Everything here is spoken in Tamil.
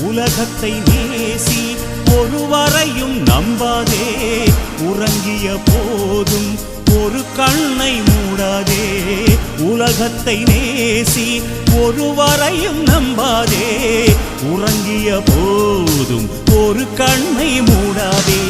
உலகத்தை நேசி ஒருவரையும் நம்பாதே உறங்கிய போதும் ஒரு கண்ணை மூடாதே உலகத்தை நேசி ஒருவரையும் நம்பாதே உறங்கிய போதும் ஒரு கண்ணை மூடாதே